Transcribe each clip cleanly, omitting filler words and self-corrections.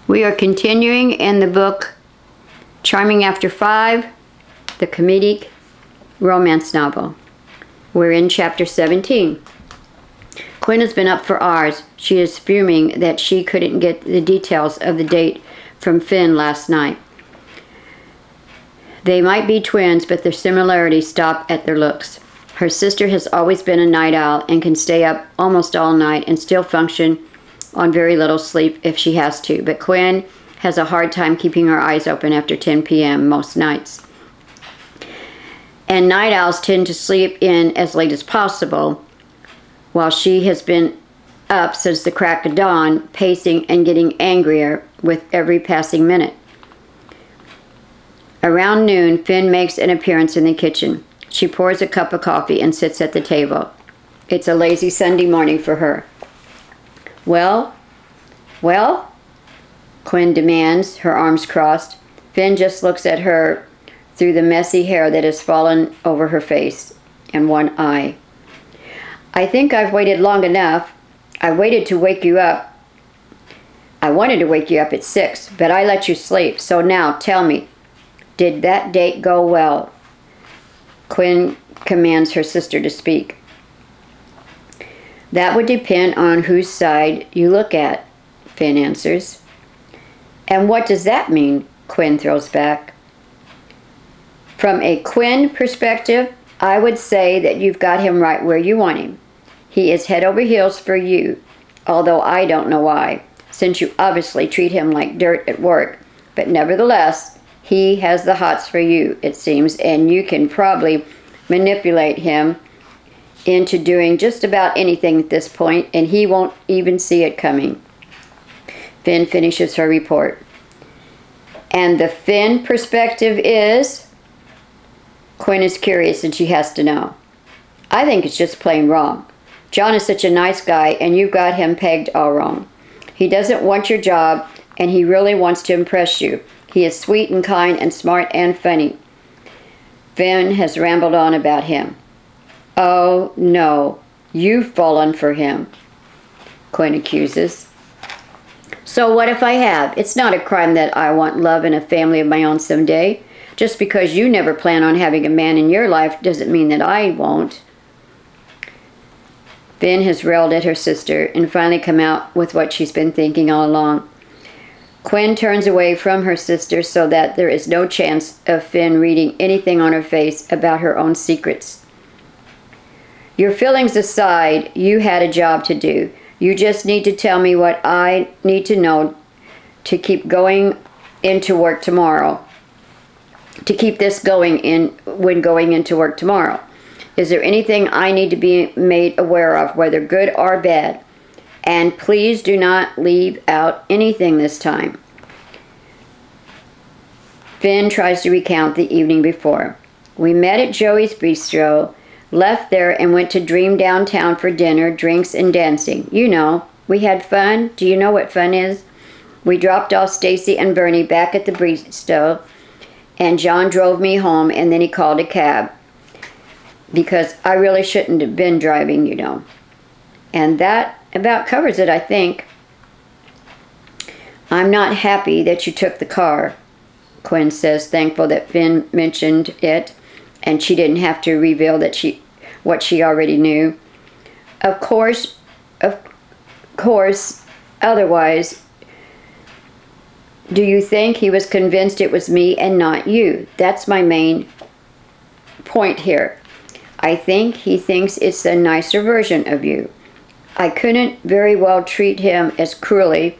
We are continuing in the book Charming After 5, the comedic romance novel. We're in chapter 17. Quinn has been up for hours. She is fuming that she couldn't get the details of the date from Finn last night. They might be twins, but their similarities stop at their looks. Her sister has always been a night owl and can stay up almost all night and still function on very little sleep if she has to, but Quinn has a hard time keeping her eyes open after 10 p.m. most nights. And night owls tend to sleep in as late as possible, while she has been up since the crack of dawn, pacing and getting angrier with every passing minute. Around noon, Finn makes an appearance in the kitchen. She pours a cup of coffee and sits at the table. It's a lazy Sunday morning for her. Well? Quinn demands, her arms crossed. Finn just looks at her through the messy hair that has fallen over her face and one eye. I think I've waited long enough. I waited to wake you up. I wanted to wake you up at 6, but I let you sleep. So now, tell me, did that date go well? Quinn commands her sister to speak. That would depend on whose side you look at, Finn answers. And what does that mean? Quinn throws back. From a Quinn perspective, I would say that you've got him right where you want him. He is head over heels for you, although I don't know why, since you obviously treat him like dirt at work. But nevertheless, he has the hots for you, it seems, and you can probably manipulate him into doing just about anything at this point, and he won't even see it coming. Finn finishes her report. And the Finn perspective is? Quinn is curious and she has to know. I think it's just plain wrong. John is such a nice guy and you've got him pegged all wrong. He doesn't want your job and he really wants to impress you. He is sweet and kind and smart and funny. Finn has rambled on about him. Oh, no, you've fallen for him, Quinn accuses. So what if I have? It's not a crime that I want love and a family of my own someday. Just because you never plan on having a man in your life doesn't mean that I won't. Finn has railed at her sister and finally come out with what she's been thinking all along. Quinn turns away from her sister so that there is no chance of Finn reading anything on her face about her own secrets. Your feelings aside, you had a job to do. You just need to tell me what I need to know to keep going into work tomorrow. To keep this going when going into work tomorrow. Is there anything I need to be made aware of, whether good or bad? And please do not leave out anything this time. Finn tries to recount the evening before. We met at Joey's Bistro, left there and went to Dream downtown for dinner, drinks, and dancing. You know, we had fun. Do you know what fun is? We dropped off Stacy and Bernie back at the Bistro, and John drove me home, and then he called a cab. Because I really shouldn't have been driving, you know. And that about covers it, I think. I'm not happy that you took the car, Quinn says, thankful that Finn mentioned it, and she didn't have to reveal that what she already knew. Of course, otherwise, do you think he was convinced it was me and not you? That's my main point here. I think he thinks it's a nicer version of you. I couldn't very well treat him as cruelly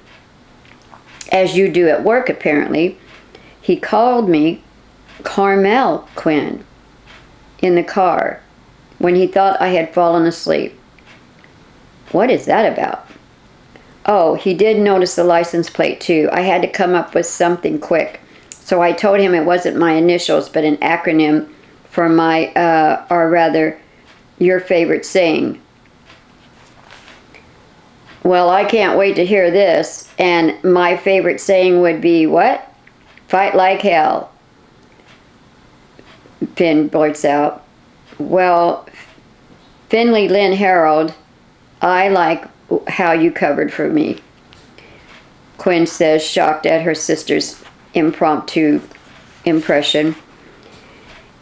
as you do at work, apparently. He called me Carmel, Quinn, in the car when he thought I had fallen asleep. What is that about? Oh, he did notice the license plate too. I had to come up with something quick. So I told him it wasn't my initials, but an acronym for my, or rather, your favorite saying. Well, I can't wait to hear this. And my favorite saying would be what? Fight like hell. Finn blurts out. Well, Finley Lynn Herald, I like how you covered for me. Quinn says, shocked at her sister's impromptu impression.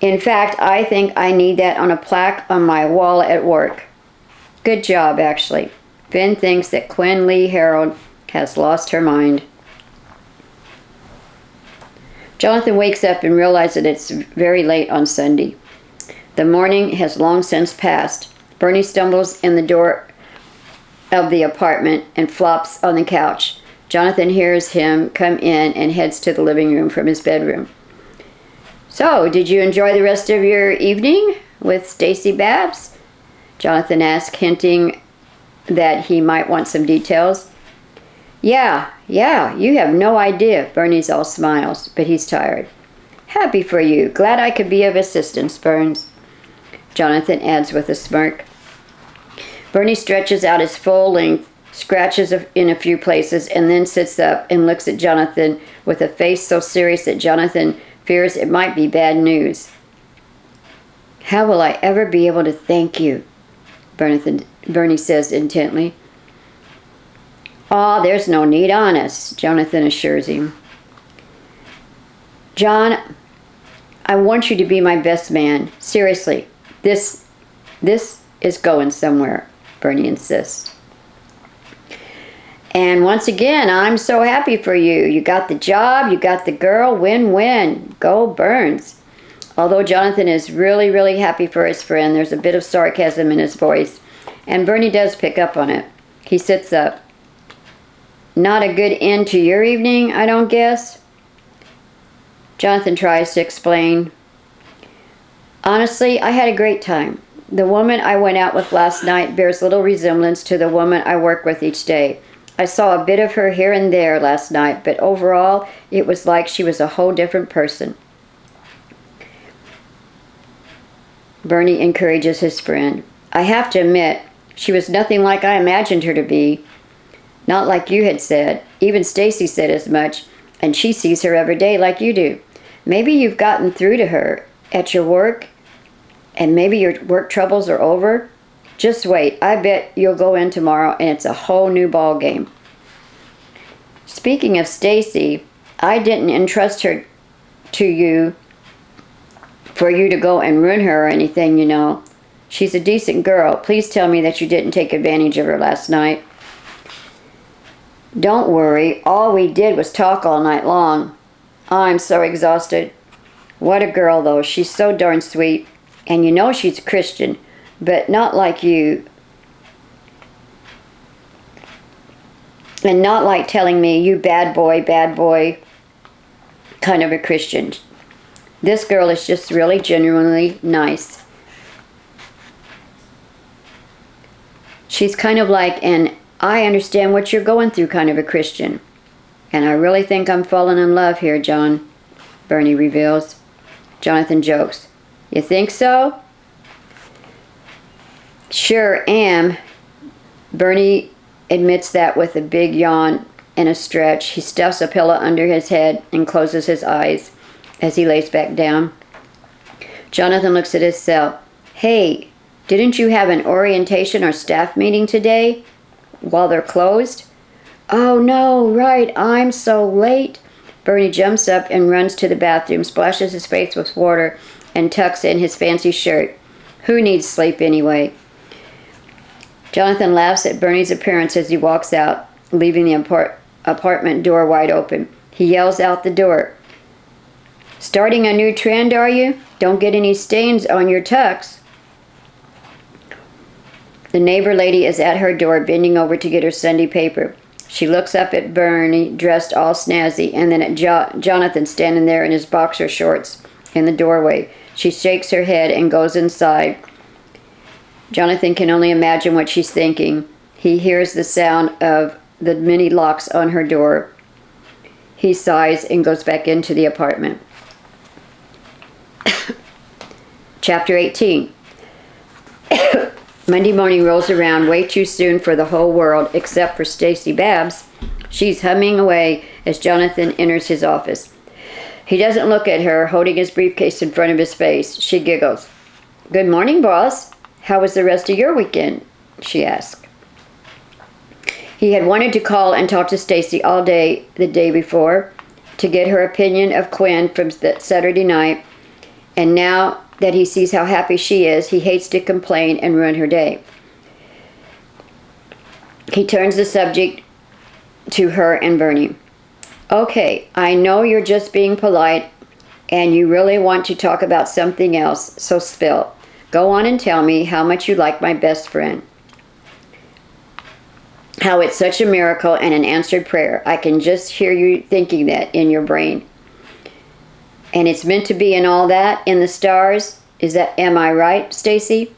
In fact, I think I need that on a plaque on my wall at work. Good job, actually. Finn thinks that Quinn Lee Herald has lost her mind. Jonathan wakes up and realizes that it's very late on Sunday. The morning has long since passed. Bernie stumbles in the door of the apartment and flops on the couch. Jonathan hears him come in and heads to the living room from his bedroom. So, did you enjoy the rest of your evening with Stacy Babes? Jonathan asked, hinting that he might want some details. Yeah, you have no idea. Bernie's all smiles, but he's tired. Happy for you. Glad I could be of assistance, Burns. Jonathan adds with a smirk. Bernie stretches out his full length, scratches in a few places, and then sits up and looks at Jonathan with a face so serious that Jonathan fears it might be bad news. How will I ever be able to thank you? Bernie says intently. Aw, there's no need, honest, Jonathan assures him. John, I want you to be my best man. Seriously, this is going somewhere, Bernie insists. And once again, I'm so happy for you. You got the job, you got the girl, win-win. Go Burns. Although Jonathan is really, really happy for his friend, there's a bit of sarcasm in his voice, and Bernie does pick up on it. He sits up. Not a good end to your evening, I don't guess? Jonathan tries to explain. Honestly, I had a great time. The woman I went out with last night bears little resemblance to the woman I work with each day. I saw a bit of her here and there last night, but overall, it was like she was a whole different person. Bernie encourages his friend. I have to admit, she was nothing like I imagined her to be. Not like you had said. Even Stacy said as much, and she sees her every day like you do. Maybe you've gotten through to her at your work, and maybe your work troubles are over. Just wait. I bet you'll go in tomorrow, and it's a whole new ball game. Speaking of Stacy, I didn't entrust her to you for you to go and ruin her or anything, you know. She's a decent girl. Please tell me that you didn't take advantage of her last night. Don't worry. All we did was talk all night long. I'm so exhausted. What a girl, though. She's so darn sweet. And you know she's a Christian, but not like you. And not like telling me, you bad boy, kind of a Christian. This girl is just really genuinely nice. She's kind of like an I understand what you're going through kind of a Christian. And I really think I'm falling in love here, John, Bernie reveals. Jonathan jokes. You think so? Sure am. Bernie admits that with a big yawn and a stretch. He stuffs a pillow under his head and closes his eyes as he lays back down. Jonathan looks at his cell. Hey, didn't you have an orientation or staff meeting today while they're closed? Oh no, right, I'm so late. Bernie jumps up and runs to the bathroom, splashes his face with water, and tucks in his fancy shirt. Who needs sleep anyway? Jonathan laughs at Bernie's appearance as he walks out, leaving the apartment door wide open. He yells out the door. Starting a new trend, are you? Don't get any stains on your tux. The neighbor lady is at her door, bending over to get her Sunday paper. She looks up at Bernie, dressed all snazzy, and then at Jonathan standing there in his boxer shorts in the doorway. She shakes her head and goes inside. Jonathan can only imagine what she's thinking. He hears the sound of the many locks on her door. He sighs and goes back into the apartment. Chapter 18. Monday morning rolls around way too soon for the whole world except for Stacy Babes. She's humming away as Jonathan enters his office. He doesn't look at her, holding his briefcase in front of his face. She giggles. Good morning, boss. How was the rest of your weekend? She asks. He had wanted to call and talk to Stacy all day the day before to get her opinion of Quinn from that Saturday night, and now that he sees how happy she is, he hates to complain and ruin her day. He turns the subject to her and Bernie. Okay, I know you're just being polite and you really want to talk about something else, so spill. Go on and tell me how much you like my best friend. How it's such a miracle and an answered prayer. I can just hear you thinking that in your brain. And it's meant to be and all that in the stars. Am I right, Stacy?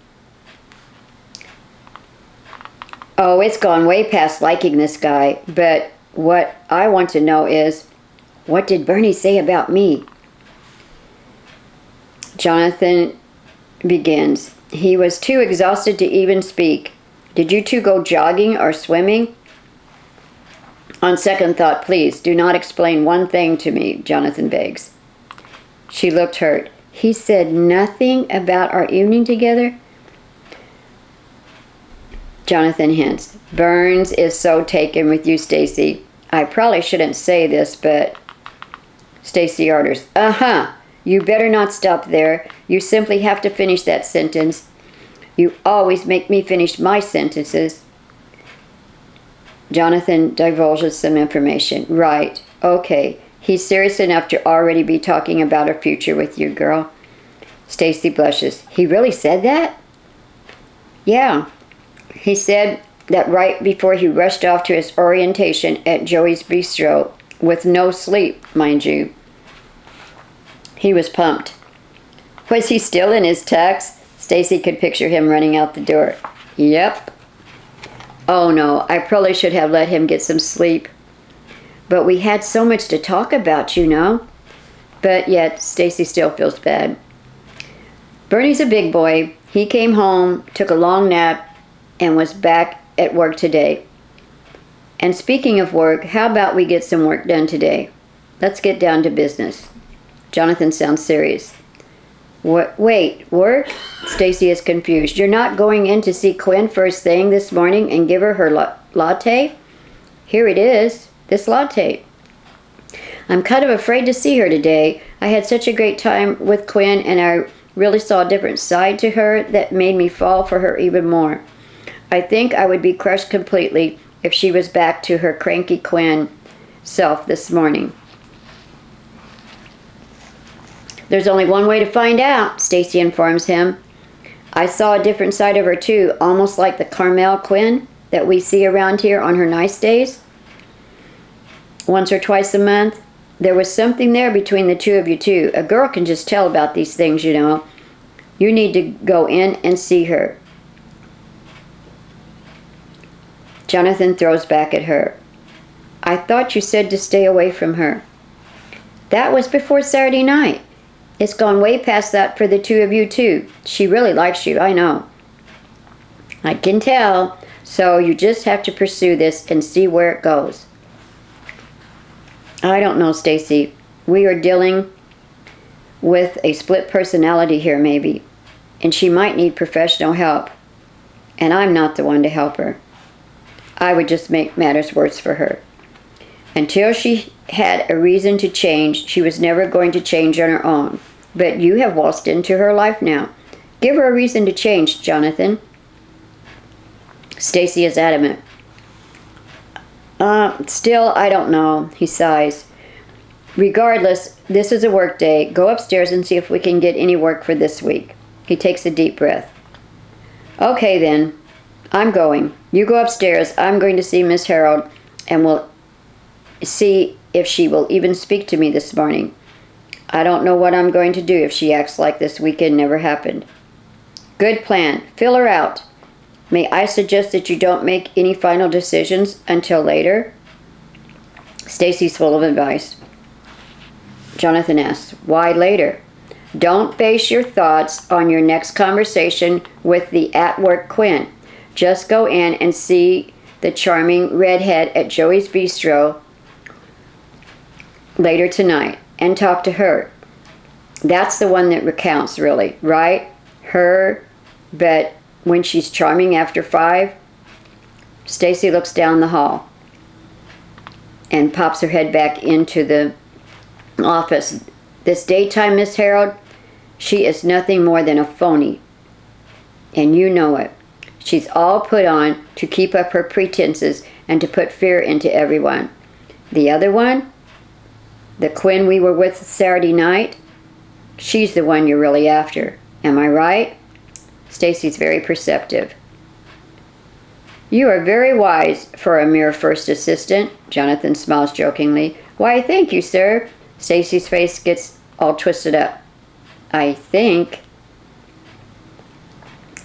Oh, it's gone way past liking this guy, but what I want to know is, what did Bernie say about me? Jonathan begins. He was too exhausted to even speak. Did you two go jogging or swimming? On second thought, please, do not explain one thing to me, Jonathan begs. She looked hurt. He said nothing about our evening together? Jonathan hints. Burns is so taken with you, Stacy. I probably shouldn't say this, but... Stacy orders. You better not stop there. You simply have to finish that sentence. You always make me finish my sentences. Jonathan divulges some information. Right. Okay. He's serious enough to already be talking about a future with you, girl. Stacy blushes. He really said that? Yeah. He said that right before he rushed off to his orientation at Joey's Bistro, with no sleep, mind you. He was pumped. Was he still in his tux? Stacy could picture him running out the door. Yep. Oh no, I probably should have let him get some sleep. But we had so much to talk about, you know. But yet, Stacy still feels bad. Bernie's a big boy. He came home, took a long nap, and was back at work today. And speaking of work, how about we get some work done today? Let's get down to business. Jonathan sounds serious. Wait, work? Stacy is confused. You're not going in to see Quinn first thing this morning and give her her latte? Here it is, this latte. I'm kind of afraid to see her today. I had such a great time with Quinn, and I really saw a different side to her that made me fall for her even more. I think I would be crushed completely if she was back to her cranky Quinn self this morning. There's only one way to find out, Stacy informs him. I saw a different side of her too, almost like the Carmel Quinn that we see around here on her nice days. Once or twice a month. There was something there between the two of you too. A girl can just tell about these things, you know. You need to go in and see her. Jonathan throws back at her. I thought you said to stay away from her. That was before Saturday night. It's gone way past that for the two of you too. She really likes you, I know. I can tell. So you just have to pursue this and see where it goes. I don't know, Stacy. We are dealing with a split personality here, maybe. And she might need professional help. And I'm not the one to help her. I would just make matters worse for her. Until she had a reason to change, she was never going to change on her own. But you have waltzed into her life now. Give her a reason to change, Jonathan. Stacy is adamant. Still, I don't know, he sighs. Regardless, this is a work day. Go upstairs and see if we can get any work for this week. He takes a deep breath. Okay then, I'm going. You go upstairs. I'm going to see Miss Herald, and we'll see if she will even speak to me this morning. I don't know what I'm going to do if she acts like this weekend never happened. Good plan. Fill her out. May I suggest that you don't make any final decisions until later? Stacy's full of advice. Jonathan asks, why later? Don't base your thoughts on your next conversation with the at-work Quinn. Just go in and see the charming redhead at Joey's Bistro later tonight and talk to her. That's the one that recounts, really, right? Her, but when she's charming after 5? Stacy looks down the hall and pops her head back into the office. This daytime Miss Herald, she is nothing more than a phony. And you know it. She's all put on to keep up her pretenses and to put fear into everyone. The other one, the Quinn we were with Saturday night, she's the one you're really after. Am I right? Stacy's very perceptive. You are very wise for a mere first assistant, Jonathan smiles jokingly. Why, thank you, sir. Stacy's face gets all twisted up. I think.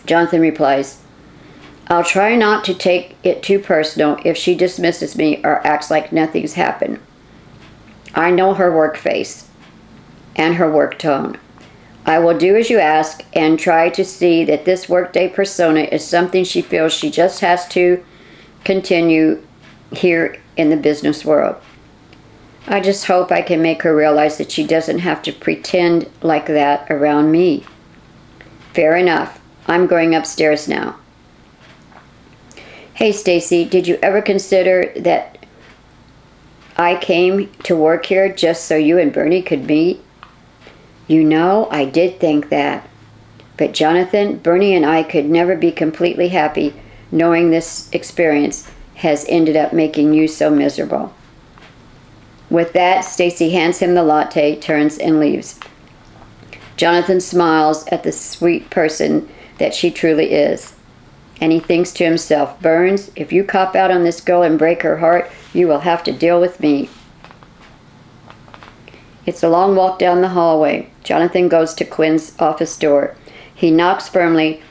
Jonathan replies, I'll try not to take it too personal if she dismisses me or acts like nothing's happened. I know her work face and her work tone. I will do as you ask and try to see that this workday persona is something she feels she just has to continue here in the business world. I just hope I can make her realize that she doesn't have to pretend like that around me. Fair enough. I'm going upstairs now. Hey, Stacy, did you ever consider that I came to work here just so you and Bernie could meet? You know, I did think that. But Jonathan, Bernie and I could never be completely happy knowing this experience has ended up making you so miserable. With that, Stacy hands him the latte, turns and leaves. Jonathan smiles at the sweet person that she truly is. And he thinks to himself, Burns, if you cop out on this girl and break her heart, you will have to deal with me. It's a long walk down the hallway. Jonathan goes to Quinn's office door. He knocks firmly,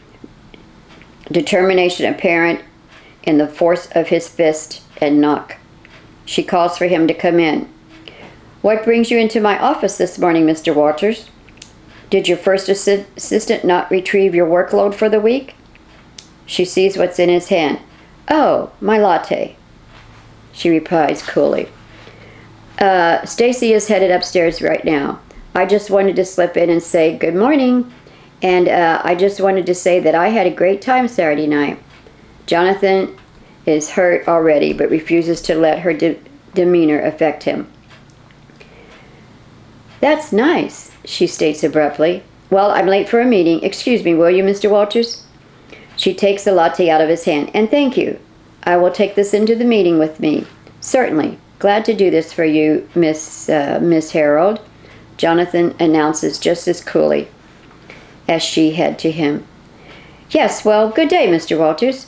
determination apparent in the force of his fist and knock. She calls for him to come in. What brings you into my office this morning, Mr. Walters? Did your first assistant not retrieve your workload for the week? She sees what's in his hand. Oh, my latte. She replies coolly. Stacy is headed upstairs right now. I just wanted to slip in and say good morning. And I just wanted to say that I had a great time Saturday night. Jonathan is hurt already, but refuses to let her demeanor affect him. That's nice, she states abruptly. Well, I'm late for a meeting. Excuse me, will you, Mr. Walters? She takes the latte out of his hand. And thank you. I will take this into the meeting with me. Certainly. Glad to do this for you, Miss Herald, Jonathan announces just as coolly as she had to him. Yes, well, good day, Mr. Walters.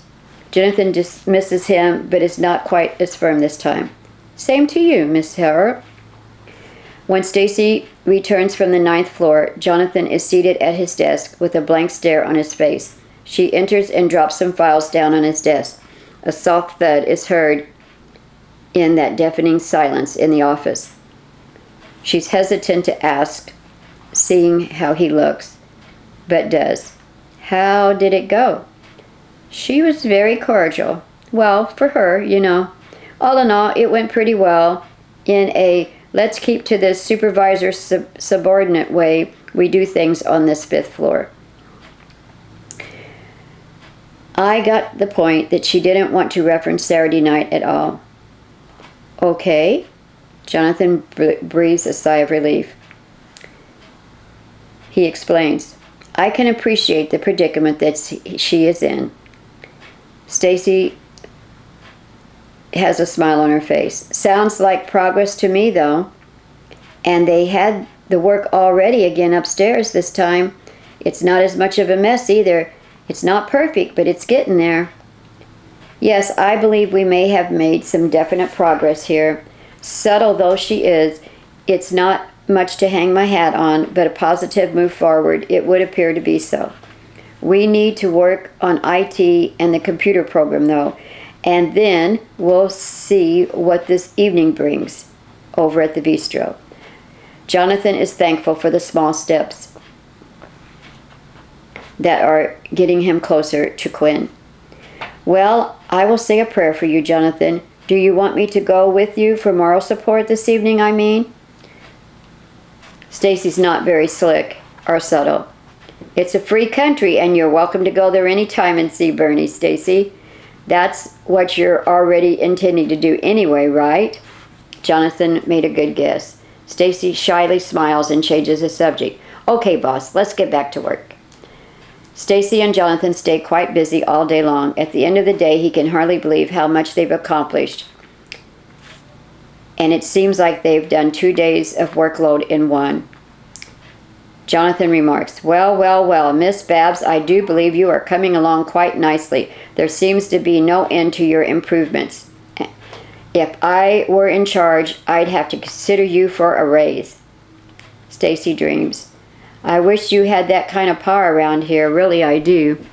Jonathan dismisses him, but is not quite as firm this time. Same to you, Miss Herald. When Stacy returns from the 9th floor, Jonathan is seated at his desk with a blank stare on his face. She enters and drops some files down on his desk. A soft thud is heard in that deafening silence in the office. She's hesitant to ask, seeing how he looks, but does. How did it go? She was very cordial. Well, for her, you know. All in all, it went pretty well in a let's keep to this supervisor subordinate way we do things on this 5th floor. I got the point that she didn't want to reference Saturday night at all. Okay. Jonathan breathes a sigh of relief. He explains, I can appreciate the predicament that she is in. Stacy has a smile on her face. Sounds like progress to me, though. And they had the work already again upstairs this time. It's not as much of a mess either. It's not perfect, but it's getting there. Yes, I believe we may have made some definite progress here. Subtle though she is, it's not much to hang my hat on, but a positive move forward. It would appear to be so. We need to work on IT and the computer program, though, and then we'll see what this evening brings over at the bistro. Jonathan is thankful for the small steps that are getting him closer to Quinn. Well, I will say a prayer for you, Jonathan. Do you want me to go with you for moral support this evening, I mean? Stacy's not very slick or subtle. It's a free country, and you're welcome to go there any time and see Bernie, Stacy. That's what you're already intending to do anyway, right? Jonathan made a good guess. Stacy shyly smiles and changes the subject. Okay, boss, let's get back to work. Stacy and Jonathan stay quite busy all day long. At the end of the day, he can hardly believe how much they've accomplished. And it seems like they've done 2 days of workload in one. Jonathan remarks, well, Miss Babs, I do believe you are coming along quite nicely. There seems to be no end to your improvements. If I were in charge, I'd have to consider you for a raise. Stacy dreams, I wish you had that kind of power around here. Really, I do.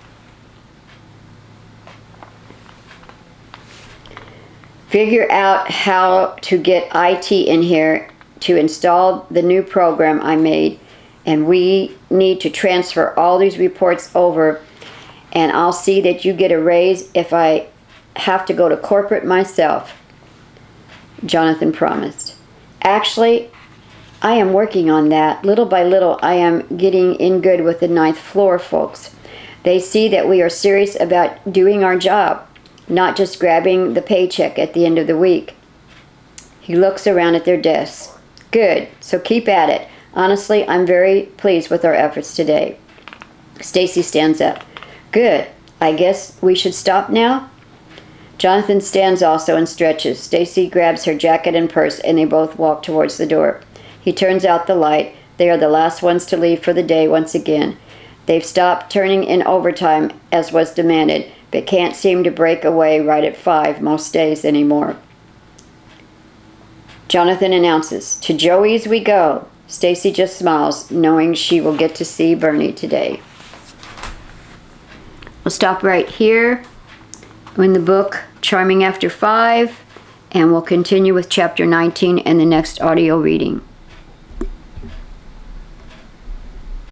Figure out how to get IT in here to install the new program I made. And we need to transfer all these reports over. And I'll see that you get a raise if I have to go to corporate myself. Jonathan promised. Actually, I am working on that. Little by little, I am getting in good with the 9th floor folks. They see that we are serious about doing our job, not just grabbing the paycheck at the end of the week. He looks around at their desks. Good, so keep at it. Honestly, I'm very pleased with our efforts today. Stacy stands up. Good, I guess we should stop now? Jonathan stands also and stretches. Stacy grabs her jacket and purse, and they both walk towards the door. He turns out the light. They are the last ones to leave for the day once again. They've stopped turning in overtime as was demanded, but can't seem to break away right at 5 most days anymore. Jonathan announces, to Joey's we go. Stacy just smiles, knowing she will get to see Bernie today. We'll stop right here in the book Charming After 5, and we'll continue with chapter 19 and the next audio reading.